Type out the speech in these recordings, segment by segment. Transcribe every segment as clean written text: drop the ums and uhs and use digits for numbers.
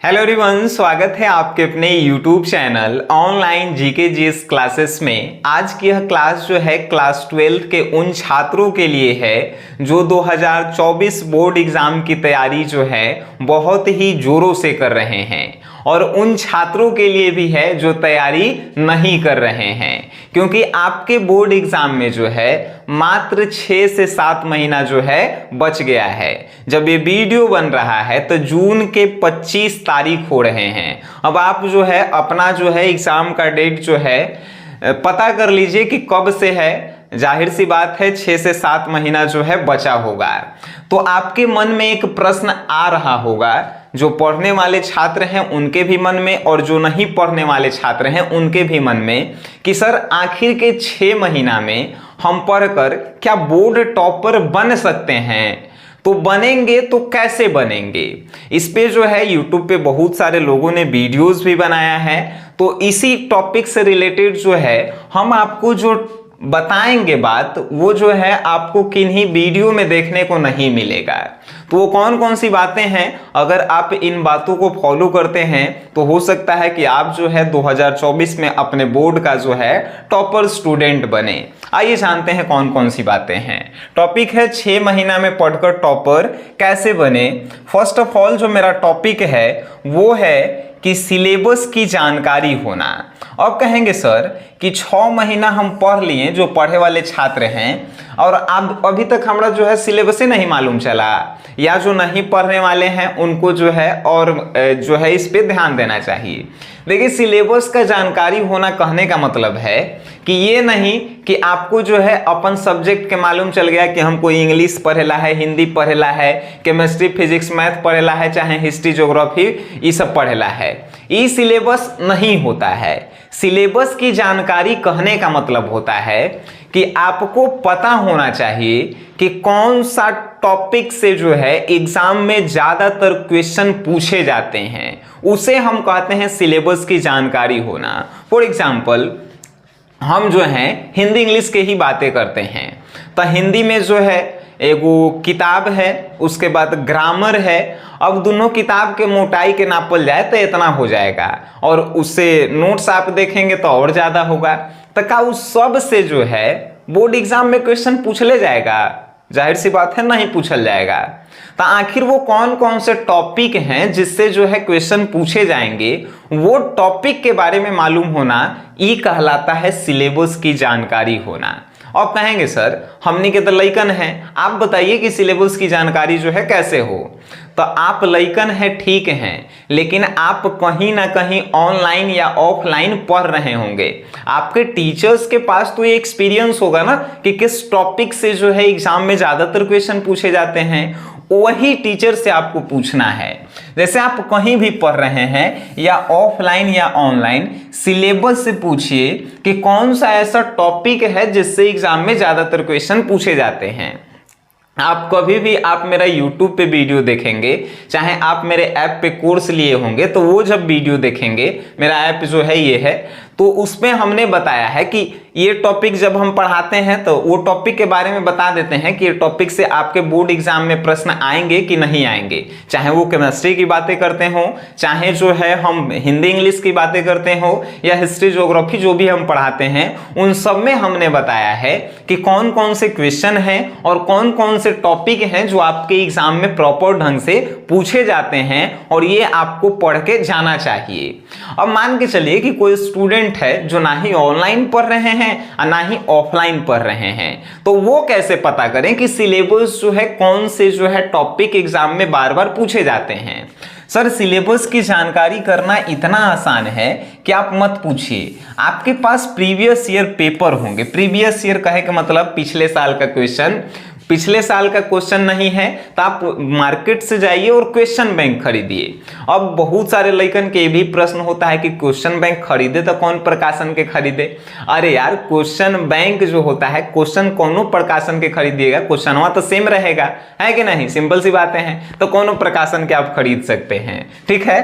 Hello everyone, स्वागत है आपके अपने YouTube channel online GK GS classes में। आज की यह क्लास जो है क्लास 12 के उन छात्रों के लिए है जो 2024 बोर्ड एग्जाम की तैयारी जो है बहुत ही जोरों से कर रहे हैं, और उन छात्रों के लिए भी है जो तैयारी नहीं कर रहे हैं, क्योंकि आपके बोर्ड एग्जाम में जो है मात्र 6 से 7 महीना जो है बच गया है। जब ये वीडियो बन रहा है तो जून के 25 तारीख हो रहे हैं। अब आप जो है अपना जो है एग्जाम का डेट जो है पता कर लीजिए कि कब से है। जाहिर सी बात है 6 से 7 महीना जो है बचा होगा। तो आपके मन में एक प्रश्न आ रहा होगा, जो पढ़ने वाले छात्र हैं उनके भी मन में और जो नहीं पढ़ने वाले छात्र हैं उनके भी मन में, कि सर आखिर के 6 महीना में हम पढ़कर क्या बोर्ड टॉपर बन सकते हैं? तो बनेंगे तो कैसे बनेंगे? इस पे जो है YouTube पे बहुत सारे लोगों ने वीडियोस भी बनाया है। तो इसी टॉपिक से रिलेटेड जो है हम आपको जो बताएंगे बात, वो जो है आपको किन्हीं वीडियो में देखने को नहीं मिलेगा। तो वो कौन कौन सी बातें हैं, अगर आप इन बातों को फॉलो करते हैं तो हो सकता है कि आप जो है 2024 में अपने बोर्ड का जो है टॉपर स्टूडेंट बने। आइए जानते हैं कौन कौन सी बातें हैं। टॉपिक है 6 महीना में पढ़कर टॉपर कैसे बने। फर्स्ट ऑफ ऑल जो मेरा टॉपिक है वो है कि सिलेबस की जानकारी होना। अब कहेंगे सर कि 6 महीना हम पढ़ लिए, जो पढ़े वाले छात्र हैं, और अब अभी तक हमारा जो है सिलेबस ही नहीं मालूम चला, या जो नहीं पढ़ने वाले हैं उनको जो है और जो है इस पे ध्यान देना चाहिए। देखिए, सिलेबस का जानकारी होना कहने का मतलब है कि ये नहीं कि आपको जो है अपन सब्जेक्ट के मालूम चल गया कि हमको इंग्लिश पढ़ेला है, हिंदी पढ़ेला है, केमिस्ट्री फिजिक्स मैथ पढ़ेला है, चाहे हिस्ट्री ज्योग्राफी ये सब पढ़ेला है। ये सिलेबस नहीं होता है। सिलेबस की जानकारी कहने का मतलब होता है कि आपको पता होना चाहिए कि कौन सा टॉपिक से जो है एग्जाम में ज्यादातर क्वेश्चन पूछे जाते हैं, उसे हम कहते हैं सिलेबस की जानकारी होना। फॉर एग्जाम्पल, हम जो है हिंदी इंग्लिश के ही बातें करते हैं, तो हिंदी में जो है एगो किताब है, उसके बाद ग्रामर है। अब दोनों किताब के मोटाई के नापल जाए तो इतना हो जाएगा, और उससे नोट्स आप देखेंगे तो और ज्यादा होगा। तो क्या उस सब से जो है बोर्ड एग्जाम में क्वेश्चन पूछ ले जाएगा? जाहिर सी बात है नहीं पूछल जाएगा। तो आखिर वो कौन कौन से टॉपिक हैं जिससे जो है क्वेश्चन पूछे जाएंगे, वो टॉपिक के बारे में मालूम होना, ये कहलाता है सिलेबस की जानकारी होना। अब कहेंगे सर हमनी के तो लइकन हैं, आप बताइए कि सिलेबस की जानकारी जो है कैसे हो? तो आप लइकन है, ठीक हैं, लेकिन आप कहीं ना कहीं ऑनलाइन या ऑफलाइन पढ़ रहे होंगे। आपके टीचर्स के पास तो ये एक्सपीरियंस होगा ना कि किस टॉपिक से जो है एग्जाम में ज्यादातर क्वेश्चन पूछे जाते हैं, वही टीचर से आपको पूछना है। जैसे आप कहीं भी पढ़ रहे हैं, या ऑफलाइन या ऑनलाइन, सिलेबस से पूछिए कि कौन सा ऐसा टॉपिक है जिससे एग्जाम में ज्यादातर क्वेश्चन पूछे जाते हैं। आप कभी भी आप मेरा YouTube पे वीडियो देखेंगे, चाहे आप मेरे ऐप पे कोर्स लिए होंगे, तो वो जब वीडियो देखेंगे, मेरा ऐप जो है ये है, तो उसमें हमने बताया है कि ये टॉपिक जब हम पढ़ाते हैं तो वो टॉपिक के बारे में बता देते हैं कि ये टॉपिक से आपके बोर्ड एग्जाम में प्रश्न आएंगे कि नहीं आएंगे। चाहे वो केमिस्ट्री की बातें करते हो, चाहे जो है हम हिंदी इंग्लिश की बातें करते हो, या हिस्ट्री ज्योग्राफी जो भी हम पढ़ाते हैं, उन सब में हमने बताया है कि कौन कौन से क्वेश्चन हैं और कौन कौन से टॉपिक हैं जो आपके एग्जाम में प्रॉपर ढंग से पूछे जाते हैं, और ये आपको पढ़ के जाना चाहिए। अब मान के चलिए कि कोई स्टूडेंट है जो ना ही ऑनलाइन पढ़ रहे हैं और ना ही ऑफलाइन पढ़ रहे हैं, तो वो कैसे पता करें कि सिलेबस जो है कौन से जो है टॉपिक एग्जाम में बार बार पूछे जाते हैं? सर सिलेबस की जानकारी करना इतना आसान है कि आप मत पूछिए। आपके पास प्रीवियस ईयर पेपर होंगे। प्रीवियस ईयर कहे का मतलब पिछले साल का क्वेश्चन। पिछले साल का क्वेश्चन नहीं है तो आप मार्केट से जाइए और क्वेश्चन बैंक खरीदिए। अब बहुत सारे लइकन के भी प्रश्न होता है कि क्वेश्चन बैंक खरीदे तो कौन प्रकाशन के खरीदे? अरे यार, क्वेश्चन बैंक जो होता है, क्वेश्चन कौनों प्रकाशन के खरीदिएगा, क्वेश्चनवा तो सेम रहेगा, है कि नहीं? सिंपल सी बातें हैं। तो कौनों प्रकाशन के आप खरीद सकते हैं, ठीक है।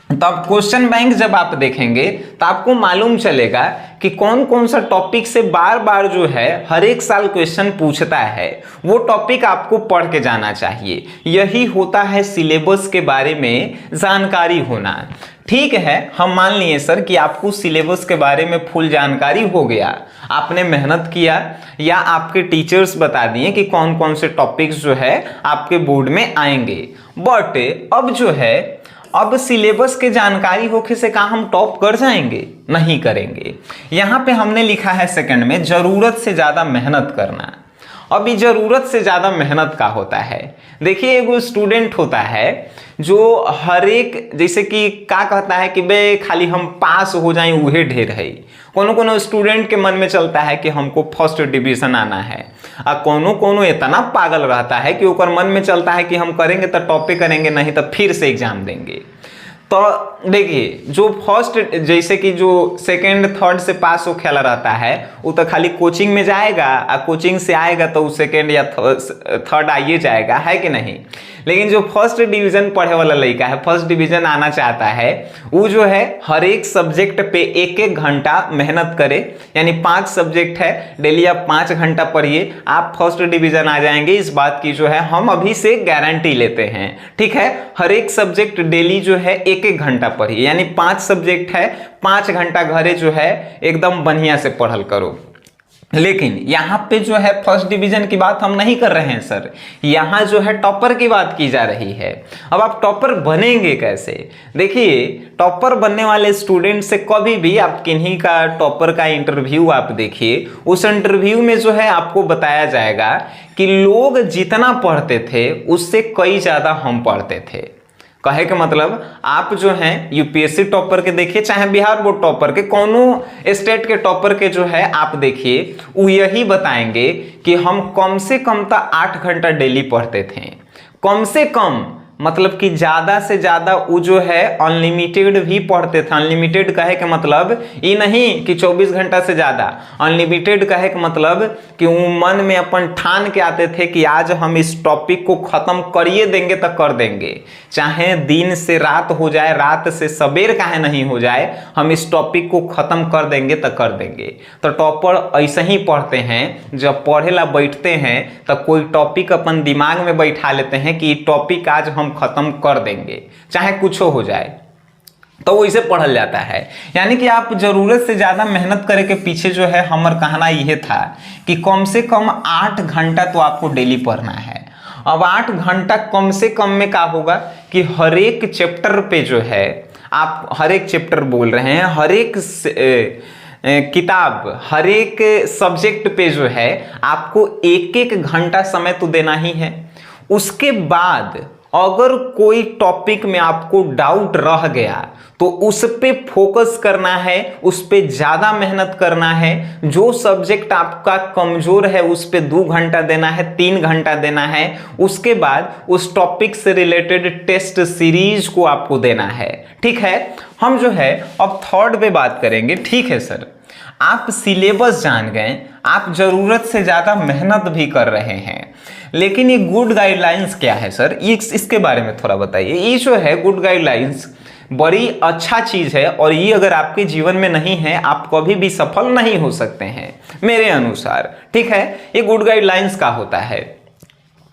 तो अब क्वेश्चन बैंक जब आप देखेंगे तो आपको मालूम चलेगा कि कौन कौन सा टॉपिक से बार बार जो है हर एक साल क्वेश्चन पूछता है, वो टॉपिक आपको पढ़ के जाना चाहिए। यही होता है सिलेबस के बारे में जानकारी होना। ठीक है, हम मान लिए सर कि आपको सिलेबस के बारे में फुल जानकारी हो गया, आपने मेहनत किया या आपके टीचर्स बता दिए कि कौन कौन से टॉपिक्स जो है आपके बोर्ड में आएंगे। बट अब जो है, अब सिलेबस के जानकारी होके से कहा हम टॉप कर जाएंगे? नहीं करेंगे। यहां पे हमने लिखा है सेकंड में, जरूरत से ज्यादा मेहनत करना। अभी जरूरत से ज्यादा मेहनत का होता है। देखिए, एगो स्टूडेंट होता है जो हर एक, जैसे कि क्या कहता है कि बे खाली हम पास हो जाएं उहे ढेर है। कोनो कोनो स्टूडेंट के मन में चलता है कि हमको फर्स्ट डिवीजन आना है, और कोनो कोनो इतना पागल रहता है कि ओकर मन में चलता है कि हम करेंगे तो टॉपे करेंगे, नहीं तो फिर से एग्जाम देंगे। तो देखिए, जो फर्स्ट, जैसे कि जो सेकंड थर्ड से पास हो खेला रहता है, वो तो खाली कोचिंग में जाएगा, और कोचिंग से आएगा तो वो सेकंड या थर्ड आइए जाएगा, है कि नहीं। लेकिन जो फर्स्ट डिवीजन पढ़े वाला लड़का है, फर्स्ट डिवीजन आना चाहता है, वो जो है हर एक सब्जेक्ट पे एक एक घंटा मेहनत करे। यानी 5 सब्जेक्ट है, डेली आप 5 घंटा पढ़िए, आप फर्स्ट डिवीजन आ जाएंगे। इस बात की जो है हम अभी से गारंटी लेते हैं। ठीक है, हर एक सब्जेक्ट डेली जो है एक एक घंटा पढ़िए। यानी 5 सब्जेक्ट है, 5 घंटा घरे जो है एकदम बढ़िया से पढ़ल करो। लेकिन यहाँ पे जो है फर्स्ट डिवीजन की बात हम नहीं कर रहे हैं सर, यहाँ जो है टॉपर की बात की जा रही है। अब आप टॉपर बनेंगे कैसे? देखिए, टॉपर बनने वाले स्टूडेंट से कभी भी आप किन्हीं का टॉपर का इंटरव्यू आप देखिए, उस इंटरव्यू में जो है आपको बताया जाएगा कि लोग जितना पढ़ते थे उससे कई ज़्यादा हम पढ़ते थे। कहे के मतलब, आप जो हैं यूपीएससी टॉपर के देखिए, चाहे बिहार बोर्ड टॉपर के, कोनो स्टेट के टॉपर के जो है आप देखिए, वो यही बताएंगे कि हम कम से कम तो 8 घंटा डेली पढ़ते थे। कम से कम मतलब कि ज्यादा से ज्यादा वो जो है अनलिमिटेड भी पढ़ते थे। अनलिमिटेड कहे के मतलब ये नहीं कि 24 घंटा से ज्यादा, अनलिमिटेड कहे के मतलब कि वो मन में अपन ठान के आते थे कि आज हम इस टॉपिक को खत्म करिए देंगे तो कर देंगे, चाहे दिन से रात हो जाए, रात से सवेर काहे नहीं हो जाए, हम इस टॉपिक को खत्म कर देंगे तो कर देंगे। तो टॉपर ऐसे ही पढ़ते हैं, जब पढ़े ला बैठते हैं तो कोई टॉपिक अपन दिमाग में बैठा लेते हैं कि टॉपिक आज हम खत्म कर देंगे, चाहे कुछ हो जाए, तो वो इसे पढ़ल जाता है। यानी कि आप जरूरत से ज्यादा मेहनत करे के पीछे जो है हमारा कहना यह था कि कम से कम 8 घंटा तो आपको डेली पढ़ना है। अब 8 घंटा कम से कम में क्या होगा कि हर एक चैप्टर पे जो है, आप हर एक चैप्टर बोल रहे हैं, हर एक किताब, हर एक सब्जेक्ट पे जो है आपको एक एक घंटा समय तो देना ही है। उसके बाद अगर कोई टॉपिक में आपको डाउट रह गया तो उस पे फोकस करना है, उस पे ज्यादा मेहनत करना है। जो सब्जेक्ट आपका कमजोर है उस पे 2 घंटा देना है, 3 घंटा देना है। उसके बाद उस टॉपिक से रिलेटेड टेस्ट सीरीज को आपको देना है। ठीक है, हम जो है अब थर्ड पे बात करेंगे। ठीक है सर, आप सिलेबस जान गए, आप जरूरत से ज्यादा मेहनत भी कर रहे हैं, लेकिन ये गुड गाइडलाइंस क्या है सर, ये इसके बारे में थोड़ा बताइए। ये जो है गुड गाइडलाइंस बड़ी अच्छा चीज है, और ये अगर आपके जीवन में नहीं है आप कभी भी सफल नहीं हो सकते हैं मेरे अनुसार। ठीक है, ये गुड गाइडलाइंस का होता है।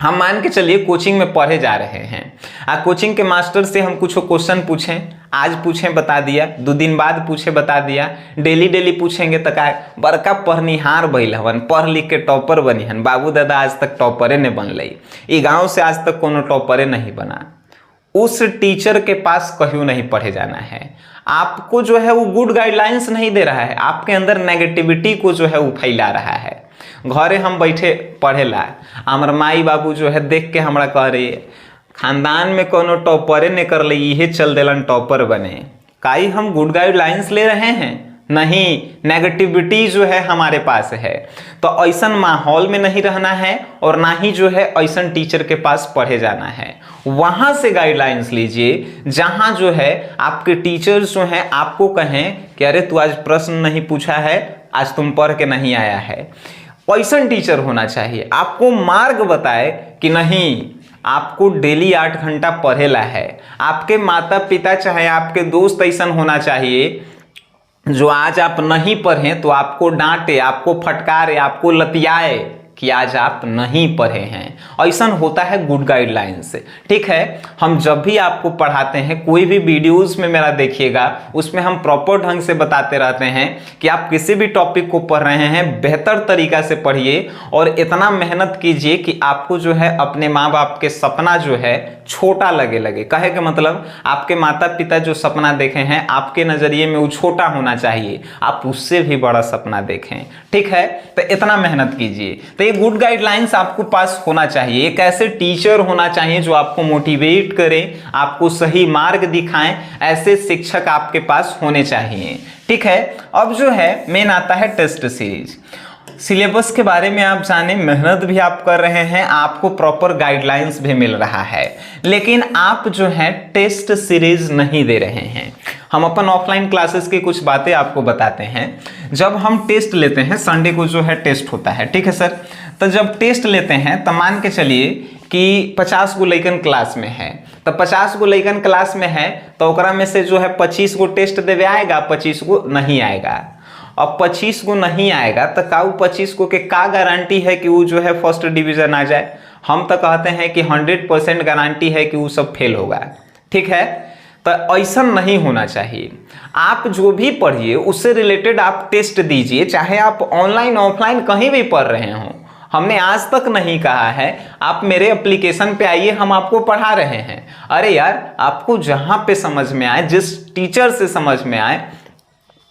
हम मान के चलिए कोचिंग में पढ़े जा रहे हैं, कोचिंग के मास्टर से हम कुछ क्वेश्चन पूछें, आज पूछें बता दिया, 2 दिन बाद पूछे बता दिया, डेली डेली पूछेंगे तो का बड़का पढ़निहार भइल हवन, पढ़ लिख के टॉपर बनी हन। बाबू दादा आज तक टॉपरे ने बन लई, ई गाँव से आज तक कोनो टॉपरे नहीं बना। उस टीचर के पास कहीं नहीं पढ़े जाना है। आपको जो है वो गुड गाइडलाइंस नहीं दे रहा है, आपके अंदर नेगेटिविटी को जो है वो फैला रहा है। घरे हम बैठे पढ़ेला, हमार माई बाबू जो है देख के हमरा कह रही है खानदान में कोनो टॉपरे ने कर ली, इहे चल देलन टॉपर बने। काई हम गुड गाइडलाइंस ले रहे हैं? नहीं, नेगेटिविटी जो है हमारे पास है। तो ऐसा माहौल में नहीं रहना है, और ना ही जो है ऐसा टीचर के पास पढ़े जाना है। वहां से गाइडलाइंस लीजिए जहां जो है आपके टीचर्स जो हैं आपको कहें कि अरे तू आज प्रश्न नहीं पूछा है, आज तुम पढ़ के नहीं आया है। ऐसा टीचर होना चाहिए, आपको मार्ग बताए कि नहीं आपको डेली 8 घंटा पढ़ेला है। आपके माता पिता चाहे आपके दोस्त ऐसा होना चाहिए जो आज आप नहीं पढ़ें तो आपको डांटे, आपको फटकारे, आपको लतियाए कि आज आप नहीं पढ़े हैं। ऐसा होता है गुड गाइडलाइन से। ठीक है, हम जब भी आपको पढ़ाते हैं, कोई भी वीडियोस में मेरा देखिएगा, उसमें हम प्रॉपर ढंग से बताते रहते हैं कि आप किसी भी टॉपिक को पढ़ रहे हैं बेहतर तरीका से पढ़िए और इतना मेहनत कीजिए कि आपको जो है अपने माँ बाप के सपना जो है छोटा लगे। कहे के मतलब आपके माता पिता जो सपना देखे हैं आपके नजरिए में वो छोटा होना चाहिए, आप उससे भी बड़ा सपना देखें। ठीक है, तो इतना मेहनत कीजिए। तो ये गुड गाइडलाइंस आपको पास होना चाहिए। एक ऐसे टीचर होना चाहिए जो आपको मोटिवेट करें, आपको सही मार्ग दिखाएं, ऐसे शिक्षक आपके पास होने चाहिए। ठीक है, अब जो है मेन आता है टेस्ट सीरीज। सिलेबस के बारे में आप जाने, मेहनत भी आप कर रहे हैं, आपको प्रॉपर गाइडलाइंस भी मिल रहा है, लेकिन आप जो है टेस्ट सीरीज नहीं दे रहे हैं। हम अपन ऑफलाइन क्लासेस की कुछ बातें आपको बताते हैं। जब हम टेस्ट लेते हैं, संडे को जो है टेस्ट होता है, ठीक है सर, तो जब टेस्ट लेते हैं तो मान के चलिए कि 50 गो लइकन क्लास में है, तो 50 गो लइकन क्लास में है तो ओकरा में से जो है 25 गो टेस्ट देवे आएगा, 25 गो नहीं आएगा। अब 25 गो नहीं आएगा तो का 25 गो के का गारंटी है कि वो जो है फर्स्ट डिवीजन आ जाए? हम तो कहते हैं कि 100% गारंटी है कि वो सब फेल होगा। ठीक है, तो ऐसा नहीं होना चाहिए। आप जो भी पढ़िए उससे रिलेटेड आप टेस्ट दीजिए, चाहे आप ऑनलाइन ऑफलाइन कहीं भी पढ़ रहे हों। हमने आज तक नहीं कहा है आप मेरे एप्लीकेशन पे आइए हम आपको पढ़ा रहे हैं। अरे यार, आपको जहां पे समझ में आए, जिस टीचर से समझ में आए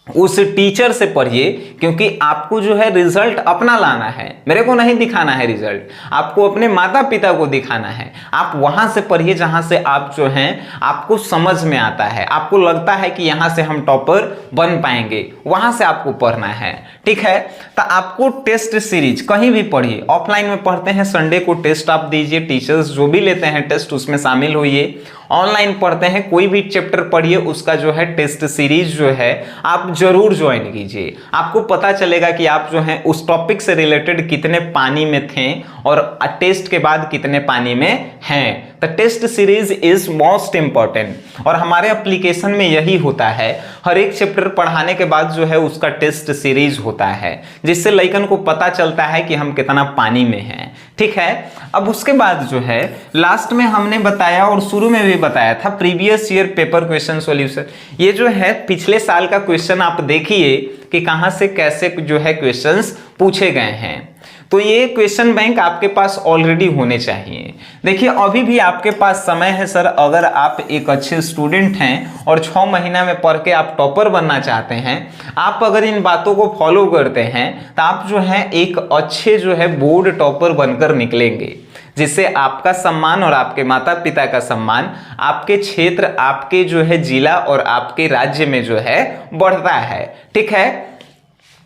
उस टीचर से पढ़िए, क्योंकि आपको जो है रिजल्ट अपना लाना है, मेरे को नहीं दिखाना है रिजल्ट, आपको अपने माता पिता को दिखाना है। आप वहां से पढ़िए जहां से आप जो हैं आपको समझ में आता है, आपको लगता है कि यहां से हम टॉपर बन पाएंगे, वहां से आपको पढ़ना है। ठीक है, तो आपको टेस्ट सीरीज कहीं भी पढ़िए। ऑफलाइन में पढ़ते हैं, संडे को टेस्ट आप दीजिए, टीचर्स जो भी लेते हैं टेस्ट उसमें शामिल होइए। ऑनलाइन पढ़ते हैं, कोई भी चैप्टर पढ़िए, उसका जो है टेस्ट सीरीज जो है आप जरूर ज्वाइन कीजिए। आपको पता चलेगा कि आप जो है उस टॉपिक से रिलेटेड कितने पानी में थे और टेस्ट के बाद कितने पानी में हैं। तो test series is most important और हमारे एप्लीकेशन में यही होता है। हर एक चैप्टर पढ़ाने के बाद जो है उसका टेस्ट सीरीज होता है, जिससे लइकन को पता चलता है कि हम कितना पानी में हैं। ठीक है, अब उसके बाद जो है लास्ट में हमने बताया और शुरू में भी बताया था previous year paper question solution. ये जो है पिछले साल का क्वेश्चन आप देखिए कि कहां से कैसे जो है क्वेश्चंस पूछे गए हैं। तो ये क्वेश्चन बैंक आपके पास ऑलरेडी होने चाहिए। देखिए अभी भी आपके पास समय है सर, अगर आप एक अच्छे स्टूडेंट हैं और 6 महीना में पढ़ के आप टॉपर बनना चाहते हैं, आप अगर इन बातों को फॉलो करते हैं तो आप जो है एक अच्छे जो है बोर्ड टॉपर बनकर निकलेंगे, जिससे आपका सम्मान और आपके माता पिता का सम्मान आपके क्षेत्र, आपके जो है जिला और आपके राज्य में जो है बढ़ता है। ठीक है,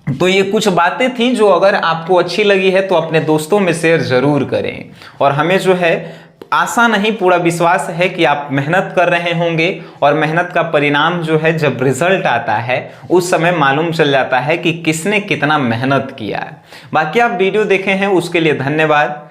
तो ये कुछ बातें थी जो अगर आपको अच्छी लगी है तो अपने दोस्तों में शेयर जरूर करें। और हमें जो है आशा नहीं पूरा विश्वास है कि आप मेहनत कर रहे होंगे और मेहनत का परिणाम जो है जब रिजल्ट आता है उस समय मालूम चल जाता है कि किसने कितना मेहनत किया है। बाकी आप वीडियो देखे हैं उसके लिए धन्यवाद।